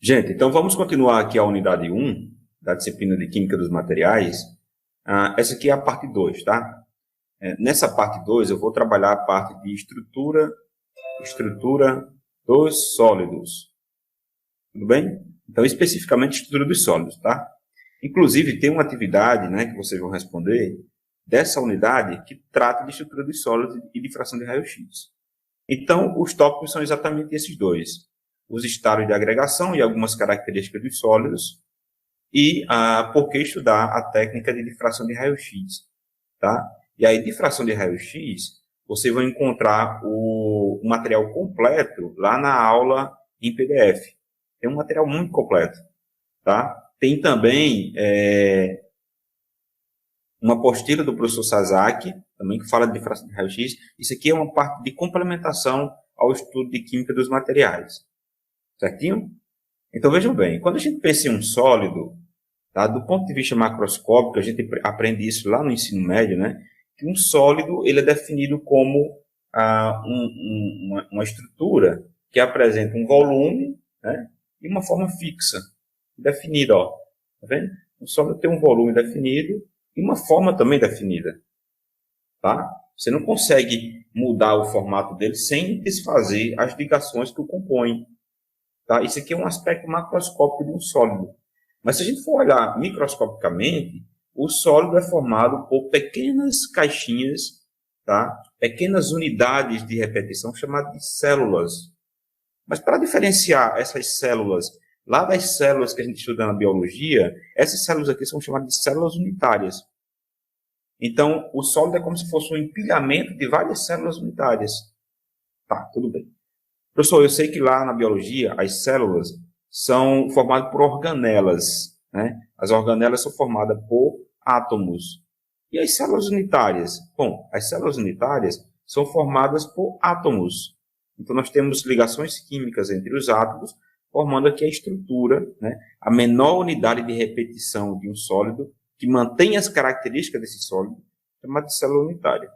Gente, então vamos continuar aqui a unidade 1 da disciplina de Química dos Materiais. Essa aqui é a parte 2, tá? Nessa parte 2 eu vou trabalhar a parte de estrutura dos sólidos. Tudo bem? Então, especificamente, estrutura dos sólidos, tá? Inclusive, tem uma atividade, né, que vocês vão responder dessa unidade que trata de estrutura dos sólidos e de fração de raio-x. Então, os tópicos são exatamente esses dois. Os estados de agregação e algumas características dos sólidos e por que estudar a técnica de difração de raio-x, tá? E aí, difração de raio-x, você vai encontrar o material completo lá na aula em PDF. Tem um material muito completo, tá? Tem também uma apostila do professor Sasaki, também que fala de difração de raio-x. Isso aqui é uma parte de complementação ao estudo de química dos materiais. Certinho? Então, vejam bem, quando a gente pensa em um sólido, tá, do ponto de vista macroscópico, a gente aprende isso lá no ensino médio, né, que um sólido ele é definido como uma estrutura que apresenta um volume, né, e uma forma fixa, definida. Ó, tá vendo? O sólido tem um volume definido e uma forma também definida. Tá? Você não consegue mudar o formato dele sem desfazer as ligações que o compõem. Tá? Isso aqui é um aspecto macroscópico de um sólido. Mas se a gente for olhar microscopicamente, o sólido é formado por pequenas caixinhas, tá? Pequenas unidades de repetição chamadas de células. Mas para diferenciar essas células lá das células que a gente estuda na biologia, essas células aqui são chamadas de células unitárias. Então, o sólido é como se fosse um empilhamento de várias células unitárias. Tá, tudo bem. Professor, eu sei que lá na biologia as células são formadas por organelas, né? As organelas são formadas por átomos. E as células unitárias? Bom, as células unitárias são formadas por átomos. Então, nós temos ligações químicas entre os átomos, formando aqui a estrutura, né? A menor unidade de repetição de um sólido, que mantém as características desse sólido, chamada de célula unitária.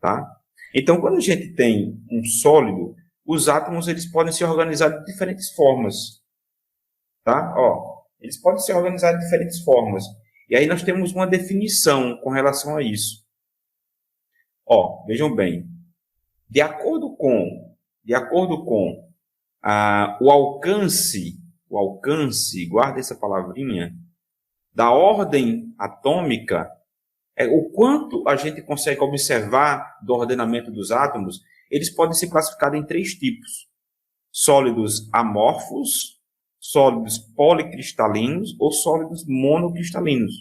Tá? Então, quando a gente tem um sólido, os átomos eles podem se organizar de diferentes formas. Tá? Ó, eles podem se organizar de diferentes formas. E aí nós temos uma definição com relação a isso. Ó, vejam bem. De acordo com o alcance, guarda essa palavrinha, da ordem atômica, o quanto a gente consegue observar do ordenamento dos átomos, eles podem ser classificados em 3 tipos. Sólidos amorfos, sólidos policristalinos ou sólidos monocristalinos.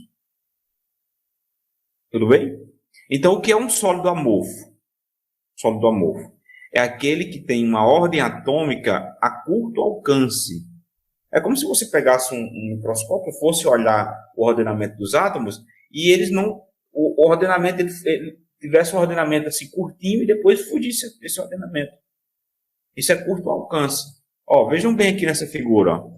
Tudo bem? Então, o que é um sólido amorfo? Sólido amorfo é aquele que tem uma ordem atômica a curto alcance. É como se você pegasse um microscópio, fosse olhar o ordenamento dos átomos e eles não, o ordenamento ele tivesse um ordenamento assim curtinho e depois fugisse esse ordenamento. Isso é curto alcance. Ó, vejam bem aqui nessa figura. Ó.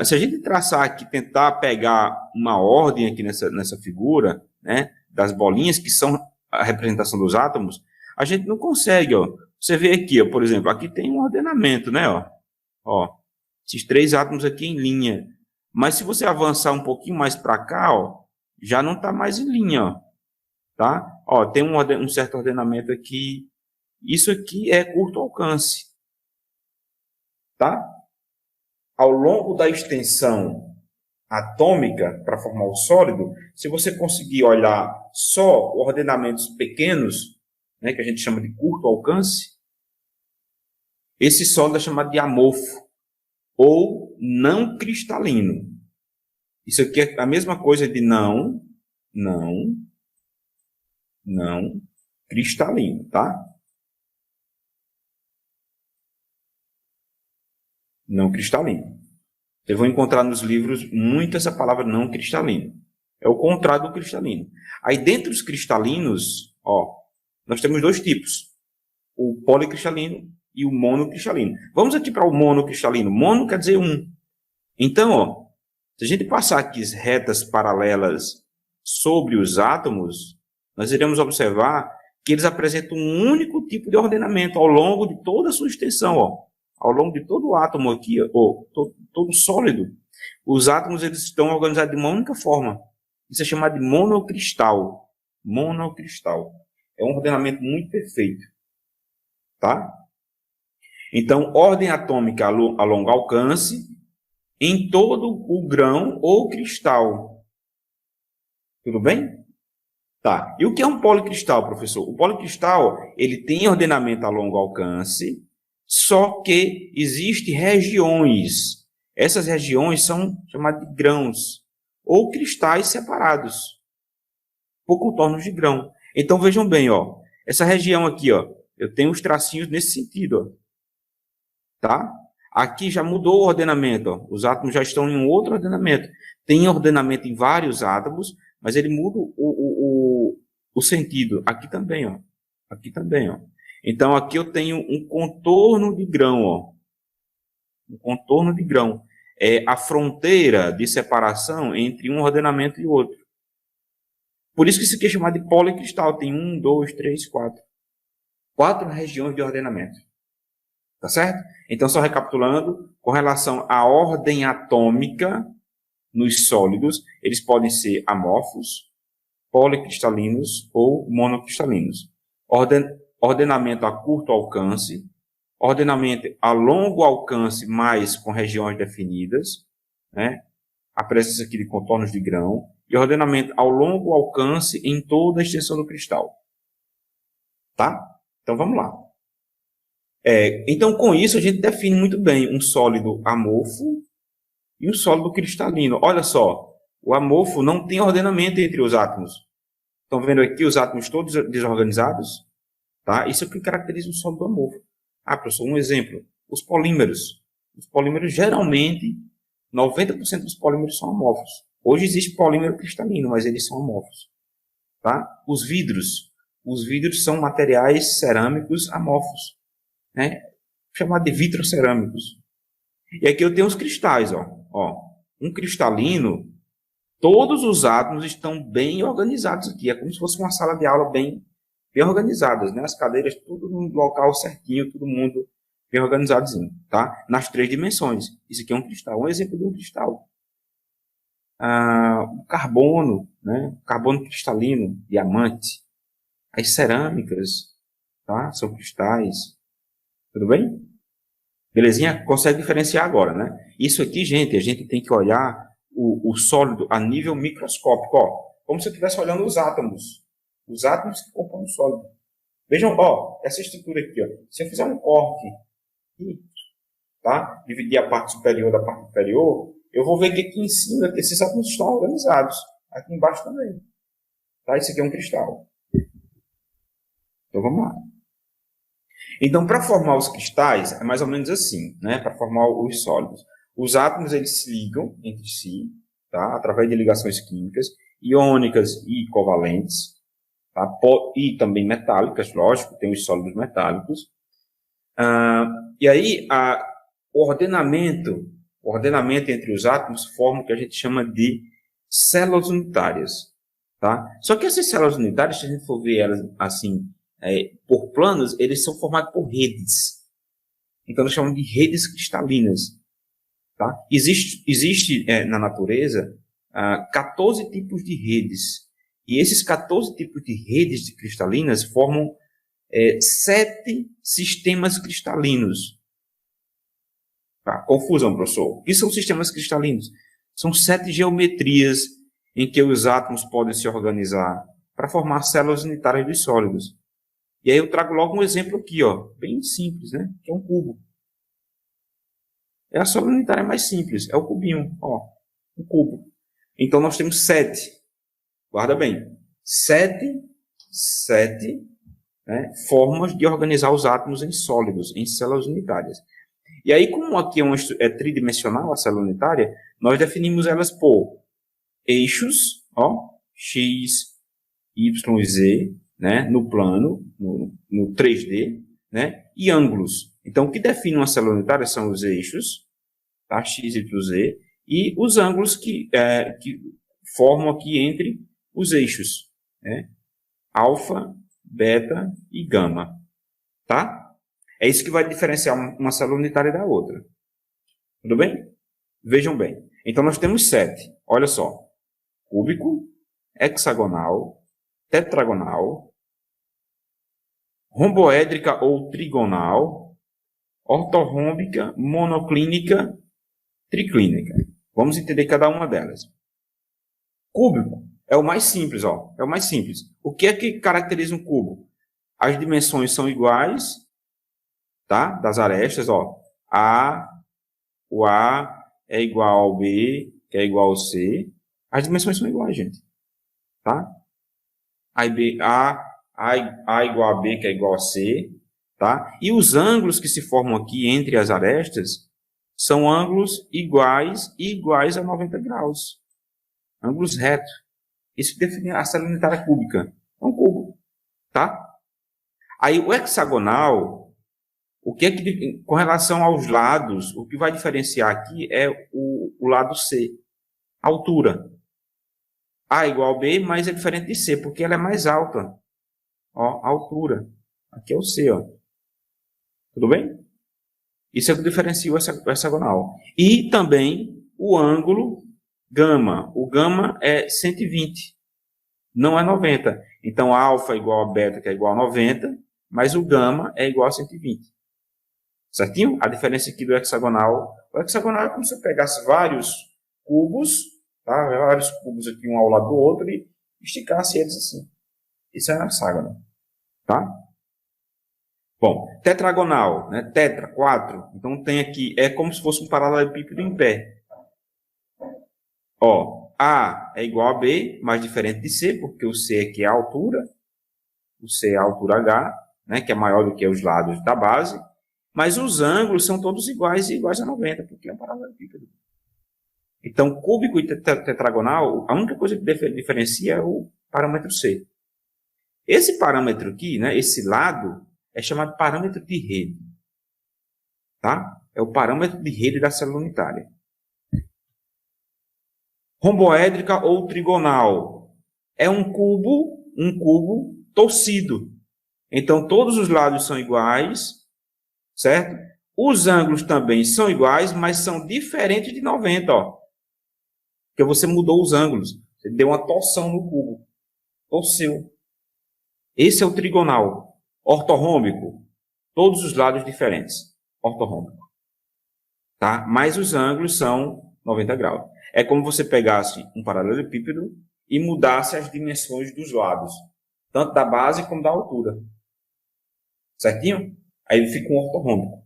Se a gente traçar aqui, tentar pegar uma ordem aqui nessa figura, né, das bolinhas que são a representação dos átomos, a gente não consegue. Ó. Você vê aqui, ó, por exemplo, aqui tem um ordenamento, né? Ó, esses 3 átomos aqui em linha. Mas se você avançar um pouquinho mais para cá, ó, já não está mais em linha. Ó, tá? Ó, tem um certo ordenamento aqui. Isso aqui é curto alcance. Tá? Ao longo da extensão atômica para formar o sólido, se você conseguir olhar só ordenamentos pequenos, né, que a gente chama de curto alcance, esse sólido é chamado de amorfo ou não cristalino. Isso aqui é a mesma coisa de não cristalino, tá? Não cristalino. Vocês vão encontrar nos livros muito essa palavra não cristalino. É o contrário do cristalino. Aí, dentre os cristalinos, ó, nós temos 2 tipos. O policristalino e o monocristalino. Vamos aqui para o monocristalino. Mono quer dizer 1. Então, ó, se a gente passar aqui retas paralelas sobre os átomos, nós iremos observar que eles apresentam um único tipo de ordenamento ao longo de toda a sua extensão. Ó. ao longo de todo o átomo aqui, ou todo sólido, os átomos eles estão organizados de uma única forma. Isso é chamado de monocristal. Monocristal. É um ordenamento muito perfeito. Tá? Então, ordem atômica a longo alcance em todo o grão ou cristal. Tudo bem? Tá. E o que é um policristal, professor? O policristal, ele tem ordenamento a longo alcance, só que existem regiões. Essas regiões são chamadas de grãos ou cristais separados por contornos de grão. Então, vejam bem, ó, essa região aqui, ó, eu tenho os tracinhos nesse sentido, ó, tá? Aqui já mudou o ordenamento, ó, os átomos já estão em um outro ordenamento. Tem ordenamento em vários átomos, mas ele muda o sentido. Aqui também, ó. Aqui também, ó. Então, aqui eu tenho um contorno de grão, ó. Um contorno de grão. É a fronteira de separação entre um ordenamento e outro. Por isso que isso aqui é chamado de policristal. Tem 1, 2, 3, 4. 4 regiões de ordenamento. Tá certo? Então, só recapitulando, com relação à ordem atômica nos sólidos, eles podem ser amorfos, policristalinos ou monocristalinos. Ordenamento a curto alcance, ordenamento a longo alcance, mas com regiões definidas, né? A presença aqui de contornos de grão, e ordenamento ao longo alcance em toda a extensão do cristal. Tá? Então, vamos lá. Então, com isso, a gente define muito bem um sólido amorfo e um sólido cristalino. Olha só, o amorfo não tem ordenamento entre os átomos. Estão vendo aqui os átomos todos desorganizados? Tá? Isso é o que caracteriza um sólido amorfo. Ah, professor, um exemplo. Os polímeros. Os polímeros, geralmente, 90% dos polímeros são amorfos. Hoje existe polímero cristalino, mas eles são amorfos. Tá? Os vidros. Os vidros são materiais cerâmicos amorfos, né? Chamado de vitrocerâmicos. E aqui eu tenho os cristais, ó. Um cristalino, todos os átomos estão bem organizados aqui. É como se fosse uma sala de aula bem organizadas, né? As cadeiras tudo no local certinho, todo mundo bem organizadozinho, tá? Nas 3 dimensões. Isso aqui é um cristal. Um exemplo de um cristal. O carbono, né? Carbono cristalino, diamante. As cerâmicas, tá? São cristais. Tudo bem? Belezinha? Consegue diferenciar agora, né? Isso aqui, gente, a gente tem que olhar o sólido a nível microscópico, ó. Como se eu estivesse olhando os átomos. Os átomos que compõem o sólido. Vejam, ó, essa estrutura aqui, ó. Se eu fizer um corte aqui, tá? Dividir a parte superior da parte inferior, eu vou ver que aqui em cima esses átomos estão organizados. Aqui embaixo também. Tá? Isso aqui é um cristal. Então vamos lá. Então, para formar os cristais, é mais ou menos assim, né? Para formar os sólidos. Os átomos, eles se ligam entre si, tá? Através de ligações químicas, iônicas e covalentes, tá? E também metálicas, lógico, tem os sólidos metálicos. E aí, o ordenamento entre os átomos forma o que a gente chama de células unitárias, tá? Só que essas células unitárias, se a gente for ver elas assim, por planos, eles são formados por redes. Então, nós chamamos de redes cristalinas. Tá? Existe na natureza 14 tipos de redes. E esses 14 tipos de redes cristalinas formam 7 sistemas cristalinos. Tá? Confusão, professor. O que são sistemas cristalinos? São 7 geometrias em que os átomos podem se organizar para formar células unitárias dos sólidos. E aí eu trago logo um exemplo aqui, ó, bem simples, né? Que é um cubo. É a célula unitária mais simples, é o cubinho, ó, um cubo. Então nós temos 7. Guarda bem. 7 formas de organizar os átomos em sólidos, em células unitárias. E aí, como aqui é tridimensional a célula unitária, nós definimos elas por eixos, ó, X, Y, Z, né, no plano, no 3D, né, e ângulos. Então, o que define uma célula unitária são os eixos, tá, X, Y, Z, e os ângulos que formam aqui entre os eixos, né, alfa, beta e gama, tá? É isso que vai diferenciar uma célula unitária da outra. Tudo bem? Vejam bem. Então, nós temos 7. Olha só. Cúbico, hexagonal, tetragonal, romboédrica ou trigonal, ortorrômbica, monoclínica, triclínica. Vamos entender cada uma delas. Cúbico é o mais simples, ó. É o mais simples. O que é que caracteriza um cubo? As dimensões são iguais, tá? Das arestas, ó. O A é igual ao B, que é igual ao C. As dimensões são iguais, gente. Tá? A igual a B, que é igual a C. Tá? E os ângulos que se formam aqui entre as arestas são ângulos iguais e iguais a 90 graus. Ângulos retos. Isso define a célula unitária cúbica. É um cubo. Tá? Aí o hexagonal, o que é que, com relação aos lados, o que vai diferenciar aqui é o lado C. A altura. A igual a B, mas é diferente de C, porque ela é mais alta. Ó, a altura. Aqui é o C, ó. Tudo bem? Isso é o que diferencia o hexagonal. E também o ângulo gama. O gama é 120, não é 90. Então, alfa é igual a beta, que é igual a 90, mas o gama é igual a 120. Certinho? A diferença aqui do hexagonal. O hexagonal é como se eu pegasse vários cubos, tá? Vários cubos aqui um ao lado do outro e esticasse eles assim. Isso é hexágono. Tá? Bom, tetragonal, né? Tetra, 4. Então tem aqui, é como se fosse um paralelepípedo em pé. Ó, A é igual a B, mais diferente de C, porque o C aqui é a altura. O C é a altura H, né? Que é maior do que os lados da base. Mas os ângulos são todos iguais e iguais a 90, porque é um paralelepípedo. Então, cúbico e tetragonal, a única coisa que diferencia é o parâmetro C. Esse parâmetro aqui, né, esse lado, é chamado parâmetro de rede. Tá? É o parâmetro de rede da célula unitária. Romboédrica ou trigonal. É um cubo torcido. Então, todos os lados são iguais, certo? Os ângulos também são iguais, mas são diferentes de 90, ó. Porque você mudou os ângulos. Você deu uma torção no cubo. Torceu. Esse é o trigonal. Ortorrômbico. Todos os lados diferentes. Ortorrômbico. Tá? Mas os ângulos são 90 graus. É como você pegasse um paralelepípedo e mudasse as dimensões dos lados. Tanto da base como da altura. Certinho? Aí ele fica um ortorrômbico.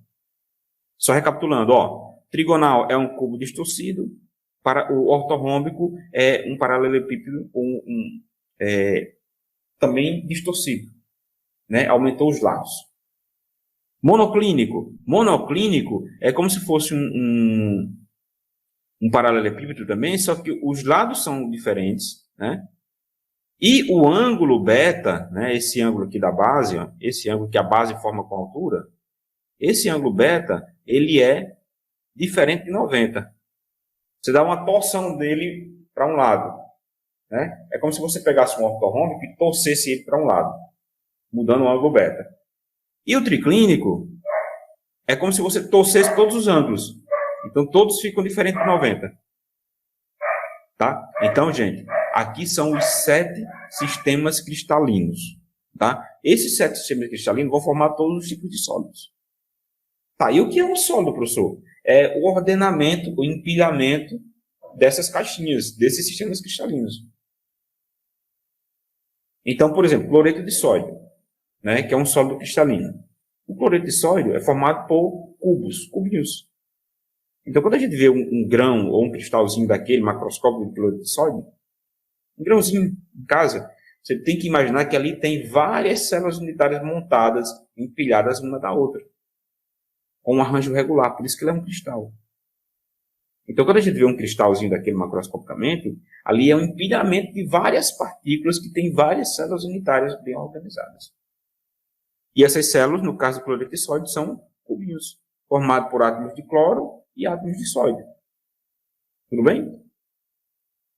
Só recapitulando, ó. Trigonal é um cubo distorcido. Para o ortorrômbico é um paralelepípedo também distorcido, né? Aumentou os lados. Monoclínico. Monoclínico é como se fosse um paralelepípedo também, só que os lados são diferentes, né? E o ângulo beta, né? Esse ângulo aqui da base, ó, esse ângulo que a base forma com a altura, esse ângulo beta, ele é diferente de 90. Você dá uma torção dele para um lado, né? É como se você pegasse um ortorrômbico e torcesse ele para um lado, mudando o ângulo beta. E o triclínico é como se você torcesse todos os ângulos. Então, todos ficam diferentes de 90. Tá? Então, gente, aqui são os 7 sistemas cristalinos. Tá? Esses 7 sistemas cristalinos vão formar todos os tipos de sólidos. Tá, e o que é um sólido, professor? É o ordenamento, o empilhamento dessas caixinhas, desses sistemas cristalinos. Então, por exemplo, cloreto de sódio, né, que é um sólido cristalino. O cloreto de sódio é formado por cubinhos. Então, quando a gente vê um grão ou um cristalzinho daquele macroscópico de cloreto de sódio, um grãozinho em casa, você tem que imaginar que ali tem várias células unitárias montadas, empilhadas uma da outra, com um arranjo regular, por isso que ele é um cristal. Então, quando a gente vê um cristalzinho daquele macroscopicamente, ali é um empilhamento de várias partículas que tem várias células unitárias bem organizadas. E essas células, no caso do cloreto de sódio, são cubinhos, formados por átomos de cloro e átomos de sódio. Tudo bem?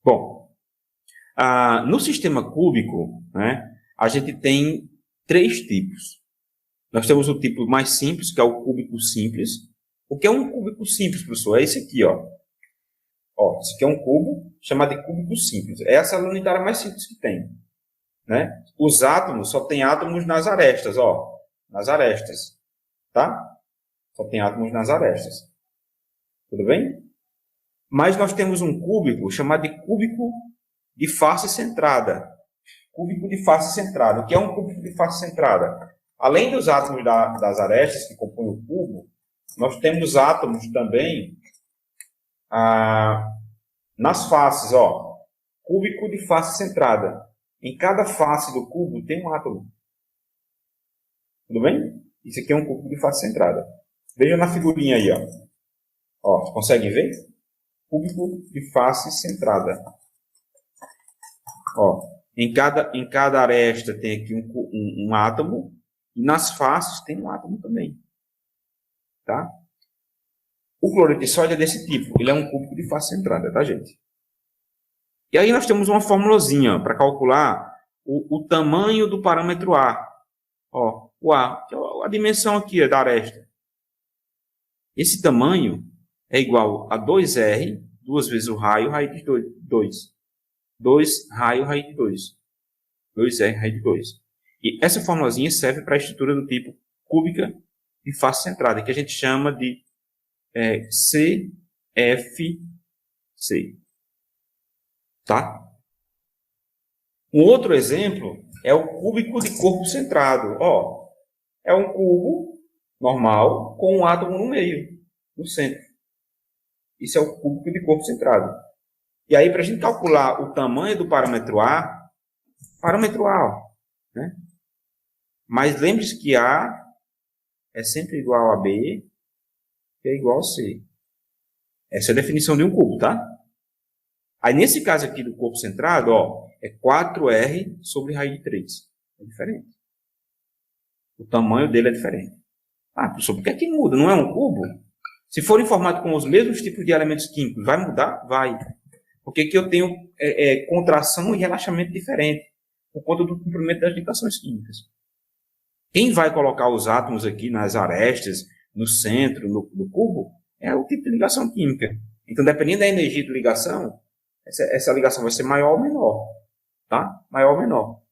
Bom, no sistema cúbico, né, a gente tem 3 tipos. Nós temos o tipo mais simples, que é o cúbico simples. O que é um cúbico simples, professor? É esse aqui, ó. Ó, esse aqui é um cubo chamado de cúbico simples. É a célula unitária mais simples que tem, né? Os átomos só tem átomos nas arestas, ó. Nas arestas, tá? Só tem átomos nas arestas. Tudo bem? Mas nós temos um cúbico chamado de cúbico de face centrada. Cúbico de face centrada. O que é um cúbico de face centrada? Além dos átomos das arestas que compõem o cubo, nós temos átomos também nas faces, ó. Cúbico de face centrada. Em cada face do cubo tem um átomo. Tudo bem? Isso aqui é um cúbico de face centrada. Veja na figurinha aí, ó. Ó, conseguem ver? Cúbico de face centrada. Ó, em cada aresta tem aqui um átomo, e nas faces tem um átomo também. Tá? O cloreto de sódio é desse tipo. Ele é um cúbico de face centrada, tá, gente? E aí nós temos uma formulazinha para calcular o tamanho do parâmetro A. Ó, o A, que é a dimensão aqui da aresta. Esse tamanho é igual a 2R, 2 vezes o raio, raiz de 2. 2 raio, raiz de 2. 2R, raiz de 2. E essa formulazinha serve para a estrutura do tipo cúbica de face centrada, que a gente chama de CFC. Tá? Um outro exemplo é o cúbico de corpo centrado. Ó, é um cubo normal com um átomo no meio, no centro. Isso é o cúbico de corpo centrado. E aí, para a gente calcular o tamanho do parâmetro A, ó, né? Mas lembre-se que A é sempre igual a B, que é igual a C. Essa é a definição de um cubo, tá? Aí, nesse caso aqui do corpo centrado, ó, é 4R sobre raiz de 3. É diferente. O tamanho dele é diferente. Ah, professor, por que é que muda? Não é um cubo? Se for formado com os mesmos tipos de elementos químicos, vai mudar? Vai. Porque aqui eu tenho contração e relaxamento diferente, por conta do comprimento das ligações químicas. Quem vai colocar os átomos aqui nas arestas, no centro, do cubo, é o tipo de ligação química. Então, dependendo da energia de ligação, essa ligação vai ser maior ou menor. Tá? Maior ou menor.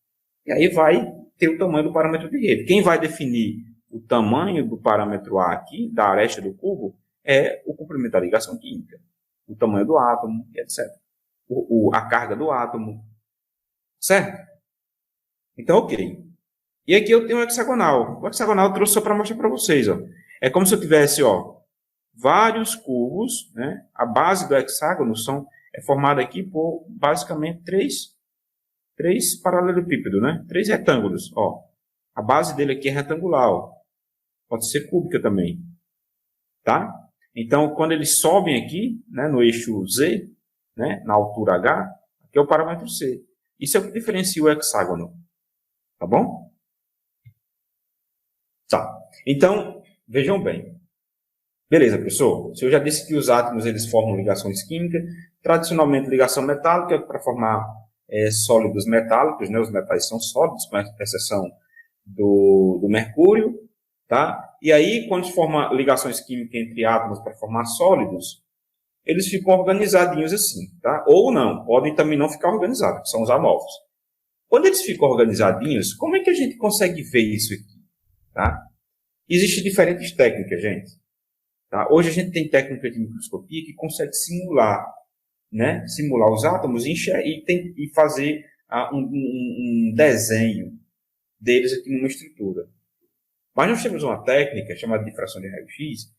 E aí vai ter o tamanho do parâmetro de rede. Quem vai definir o tamanho do parâmetro A aqui, da aresta do cubo, é o comprimento da ligação química. O tamanho do átomo, etc. A carga do átomo. Certo? Então, ok. E aqui eu tenho um hexagonal. O hexagonal eu trouxe só para mostrar para vocês. Ó. É como se eu tivesse vários cubos. Né? A base do hexágono é formada aqui por, basicamente, três paralelepípedos, né? 3 retângulos. Ó. A base dele aqui é retangular. Ó. Pode ser cúbica também. Tá? Então, quando eles sobem aqui, né, no eixo Z, né, na altura H, aqui é o parâmetro C. Isso é o que diferencia o hexágono. Tá bom? Tá. Então, vejam bem. Beleza, professor. Se eu já disse que os átomos eles formam ligações químicas, tradicionalmente ligação metálica para formar sólidos metálicos, né? Os metais são sólidos, com exceção do mercúrio. Tá? E aí, quando se forma ligações químicas entre átomos para formar sólidos, eles ficam organizadinhos assim. Tá? Ou não, podem também não ficar organizados, que são os amorfos. Quando eles ficam organizadinhos, como é que a gente consegue ver isso aqui? Tá? Existem diferentes técnicas, gente. Tá? Hoje a gente tem técnica de microscopia que consegue simular, né? Simular os átomos e fazer um desenho deles aqui numa estrutura. Mas nós temos uma técnica chamada difração de raio-x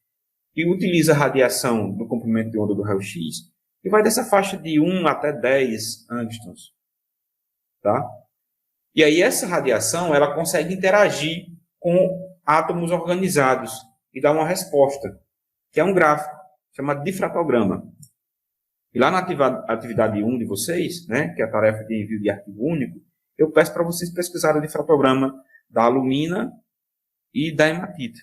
que utiliza a radiação do comprimento de onda do raio-x e vai dessa faixa de 1 até 10 angstroms. Tá? E aí essa radiação ela consegue interagir com átomos organizados e dar uma resposta, que é um gráfico chamado difratograma. E lá na atividade 1 de vocês, né, que é a tarefa de envio de arquivo único, eu peço para vocês pesquisarem o difratograma da alumina e da hematita.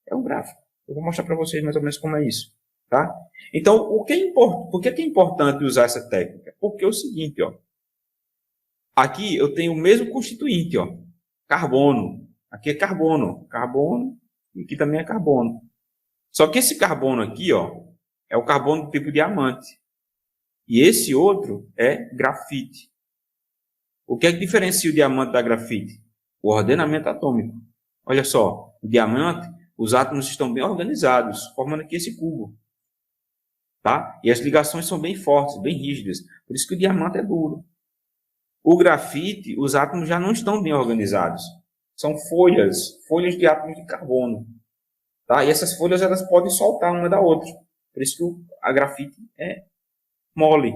É um gráfico. Eu vou mostrar para vocês mais ou menos como é isso. Tá? Então, por que é importante usar essa técnica? Porque é o seguinte, ó. Aqui eu tenho o mesmo constituinte, ó, carbono. Aqui é carbono. Carbono. E aqui também é carbono. Só que esse carbono aqui, ó, é o carbono do tipo diamante. E esse outro é grafite. O que é que diferencia o diamante da grafite? O ordenamento atômico. Olha só, o diamante, os átomos estão bem organizados, formando aqui esse cubo. Tá? E as ligações são bem fortes, bem rígidas. Por isso que o diamante é duro. O grafite, os átomos já não estão bem organizados. São folhas de átomos de carbono. Tá? E essas folhas elas podem soltar uma da outra. Por isso que a grafite é mole.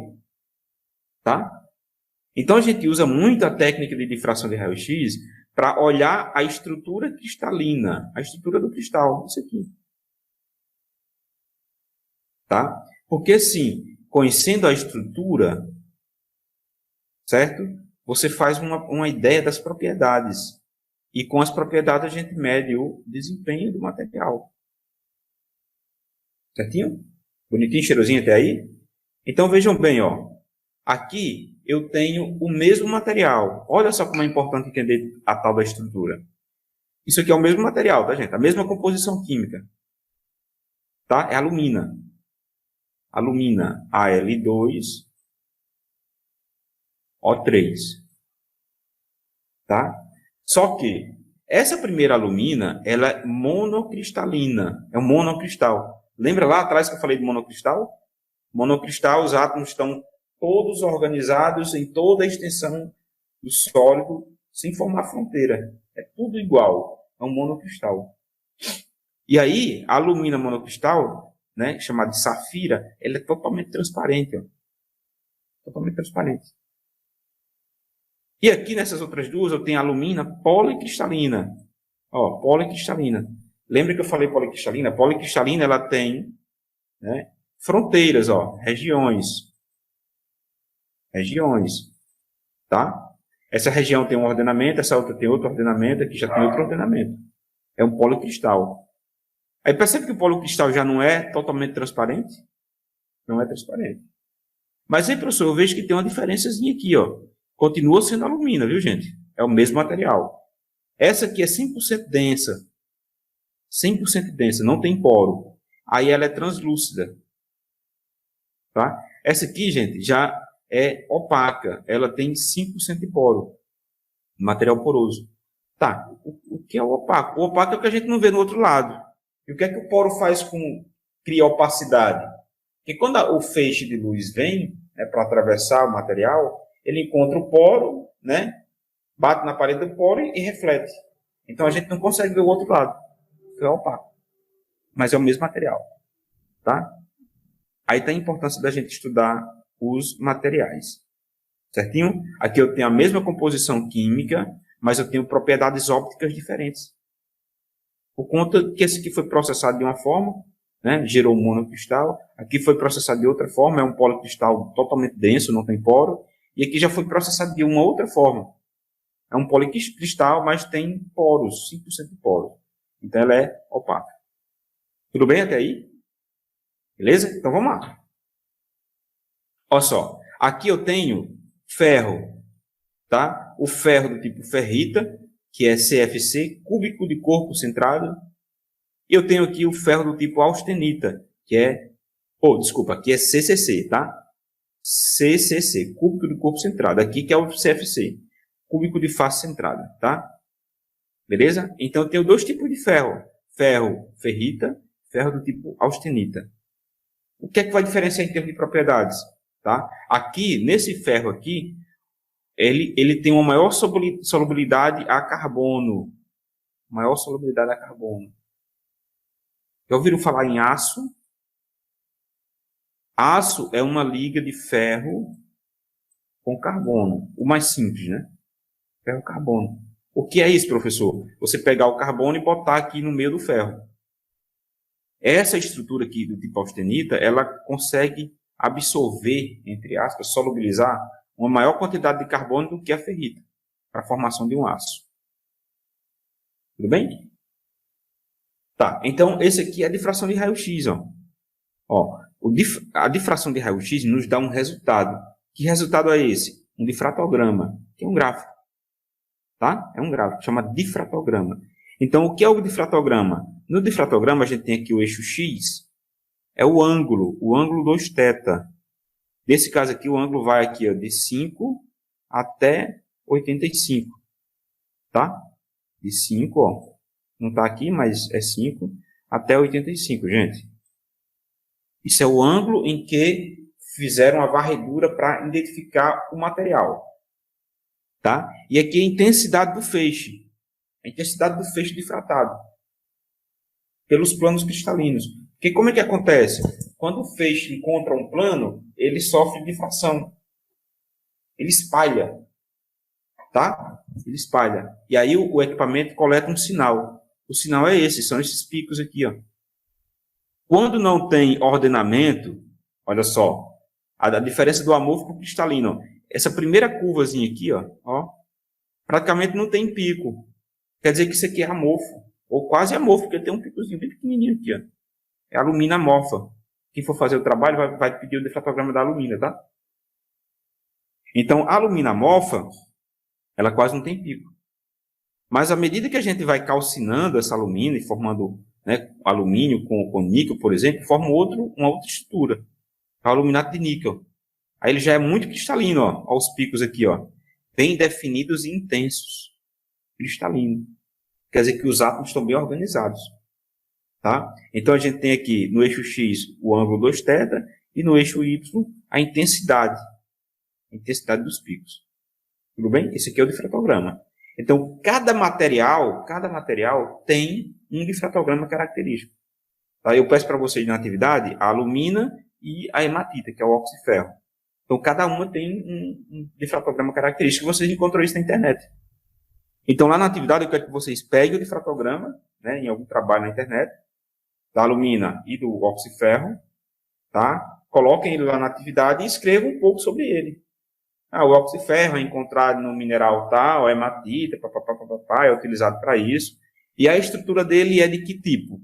Tá? Então a gente usa muito a técnica de difração de raio-x para olhar a estrutura cristalina, a estrutura do cristal, isso aqui. Tá? Porque assim, conhecendo a estrutura, certo? Você faz uma ideia das propriedades. E com as propriedades a gente mede o desempenho do material. Certinho? Bonitinho, cheirosinho até aí? Então vejam bem, ó. Aqui eu tenho o mesmo material. Olha só como é importante entender a tal da estrutura. Isso aqui é o mesmo material, tá, gente? A mesma composição química. Tá? É alumina. Alumina Al2O3. Tá? Só que essa primeira alumina, ela é monocristalina. É um monocristal. Lembra lá atrás que eu falei de monocristal? Monocristal, os átomos estão todos organizados em toda a extensão do sólido, sem formar fronteira. É tudo igual. É um monocristal. E aí, a alumina monocristal, né, chamada de safira, ela é totalmente transparente. Ó. Totalmente transparente. E aqui nessas outras duas eu tenho a alumina policristalina. Ó, policristalina. Lembra que eu falei policristalina? A policristalina ela tem, né, fronteiras, ó, regiões. Regiões. Tá? Essa região tem um ordenamento, essa outra tem outro ordenamento, aqui já tem outro ordenamento. É um policristal. Aí percebe que o policristal já não é totalmente transparente? Não é transparente. Mas aí, professor, eu vejo que tem uma diferençazinha aqui, ó. Continua sendo alumina, viu, gente? É o mesmo material. Essa aqui é 100% densa. 100% densa, não tem poro. Aí ela é translúcida. Tá? Essa aqui, gente, já é opaca. Ela tem 5% de poro. Material poroso. Tá, o que é o opaco? O opaco é o que a gente não vê no outro lado. E o que é que o poro faz com... cria opacidade? Porque quando o feixe de luz vem, né, para atravessar o material, ele encontra o poro, né, bate na parede do poro e reflete. Então a gente não consegue ver o outro lado. É opaco. Mas é o mesmo material. Tá? Aí está a importância da gente estudar os materiais. Certinho? Aqui eu tenho a mesma composição química, mas eu tenho propriedades ópticas diferentes. Por conta que esse aqui foi processado de uma forma, né, gerou um monocristal. Aqui foi processado de outra forma, é um policristal totalmente denso, não tem poro. E aqui já foi processado de uma outra forma. É um policristal, mas tem poros, 5% de poros. Então ela é opaca. Tudo bem até aí? Beleza? Então vamos lá. Olha só. Aqui eu tenho ferro. Tá? O ferro do tipo ferrita, que é CFC, cúbico de corpo centrado. E eu tenho aqui o ferro do tipo austenita, que é... que é CCC, tá? CCC, cúbico de corpo centrado. Aqui que é o CFC, cúbico de face centrada, tá? Beleza? Então eu tenho dois tipos de ferro. Ferro ferrita, ferro do tipo austenita. O que é que vai diferenciar em termos de propriedades? Tá? Aqui, nesse ferro aqui, ele tem uma maior solubilidade a carbono. Maior solubilidade a carbono. Já ouviram falar em aço? Aço é uma liga de ferro com carbono. O mais simples, né? Ferro-carbono. O que é isso, professor? Você pegar o carbono e botar aqui no meio do ferro. Essa estrutura aqui do tipo austenita, ela consegue absorver, entre aspas, solubilizar uma maior quantidade de carbono do que a ferrita, para a formação de um aço. Tudo bem? Tá, então esse aqui é a difração de raio-x. A difração de raio-x nos dá um resultado. Que resultado é esse? Um difratograma, que é um gráfico. tá? É um gráfico, chama difratograma. Então, o que é o difratograma? No difratograma, a gente tem aqui o eixo X, é o ângulo 2θ. Nesse caso aqui, o ângulo vai aqui, ó, de 5 até 85, tá? De 5, ó, não está aqui, mas é 5 até 85, gente. Isso é o ângulo em que fizeram a varredura para identificar o material, tá? E aqui a intensidade do feixe. A intensidade do feixe difratado pelos planos cristalinos. Porque como é que acontece? Quando o feixe encontra um plano, ele sofre difração. Ele espalha, tá? Ele espalha. E aí o equipamento coleta um sinal. O sinal é esse, são esses picos aqui, ó. Quando não tem ordenamento, olha só, a diferença do amorfo cristalino, ó. Essa primeira curvazinha aqui, ó, praticamente não tem pico. Quer dizer que isso aqui é amorfo, ou quase amorfo, porque tem um picozinho bem pequenininho aqui, ó. É alumina amorfa. Quem for fazer o trabalho vai pedir o difratograma da alumina, tá? Então, a alumina amorfa, ela quase não tem pico. Mas à medida que a gente vai calcinando essa alumina e formando, né, alumínio com níquel, por exemplo, forma uma outra estrutura. É o aluminato de níquel. Aí ele já é muito cristalino, ó, aos picos aqui, ó, bem definidos e intensos. Cristalino. Quer dizer que os átomos estão bem organizados. Tá? Então a gente tem aqui no eixo X o ângulo 2θ e no eixo Y a intensidade dos picos. Tudo bem? Esse aqui é o difratograma. Então cada material tem um difratograma característico. Tá? Eu peço para vocês na atividade a alumina e a hematita, que é o óxido de ferro. Então cada uma tem um difratograma característico. Vocês encontram isso na internet. Então lá na atividade eu quero que vocês peguem o difratograma, né, em algum trabalho na internet, da alumina e do óxido de ferro, tá? Coloquem ele lá na atividade e escrevam um pouco sobre ele. O óxido de ferro é encontrado no mineral tal, é hematita, é utilizado para isso. E a estrutura dele é de que tipo?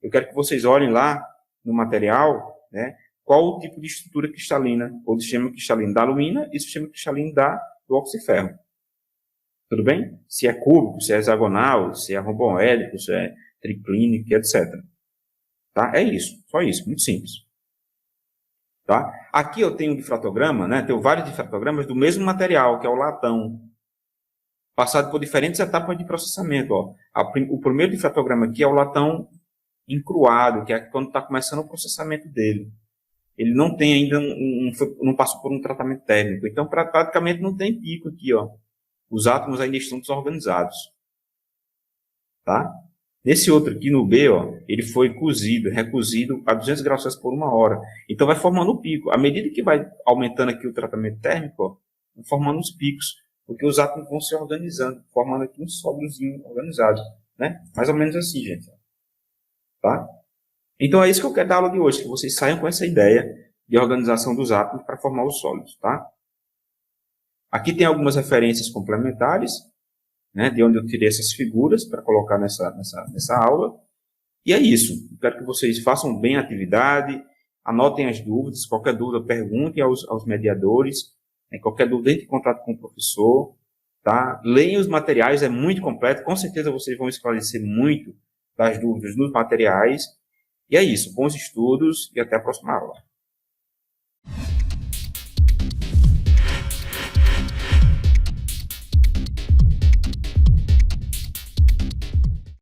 Eu quero que vocês olhem lá no material, né, qual o tipo de estrutura cristalina, ou do sistema cristalino da alumina e do sistema cristalino do óxido de ferro. Tudo bem? Se é cúbico, se é hexagonal, se é romboédrico, se é triclínico, etc. Tá? É isso, só isso, muito simples. Tá? Aqui eu tenho um difratograma, né? Tenho vários difratogramas do mesmo material, que é o latão, passado por diferentes etapas de processamento. Ó. O primeiro difratograma aqui é o latão encruado, que é quando está começando o processamento dele. Ele não tem ainda, não passou por um tratamento térmico, então praticamente não tem pico aqui, ó. Os átomos ainda estão desorganizados. Tá? Nesse outro aqui, no B, ó, ele foi recozido a 200 graus Celsius por 1 hora. Então vai formando um pico. À medida que vai aumentando aqui o tratamento térmico, ó, vai formando os picos, porque os átomos vão se organizando, formando aqui um sólidozinho organizado. Né? Mais ou menos assim, gente. Tá? Então é isso que eu quero dar aula de hoje, que vocês saiam com essa ideia de organização dos átomos para formar os sólidos. Tá? Aqui tem algumas referências complementares, né, de onde eu tirei essas figuras para colocar nessa aula. E é isso. Eu quero que vocês façam bem a atividade, anotem as dúvidas. Qualquer dúvida, perguntem aos mediadores. Né, qualquer dúvida, entre em contato com o professor. Tá? Leiam os materiais, é muito completo. Com certeza vocês vão esclarecer muito das dúvidas nos materiais. E é isso. Bons estudos e até a próxima aula.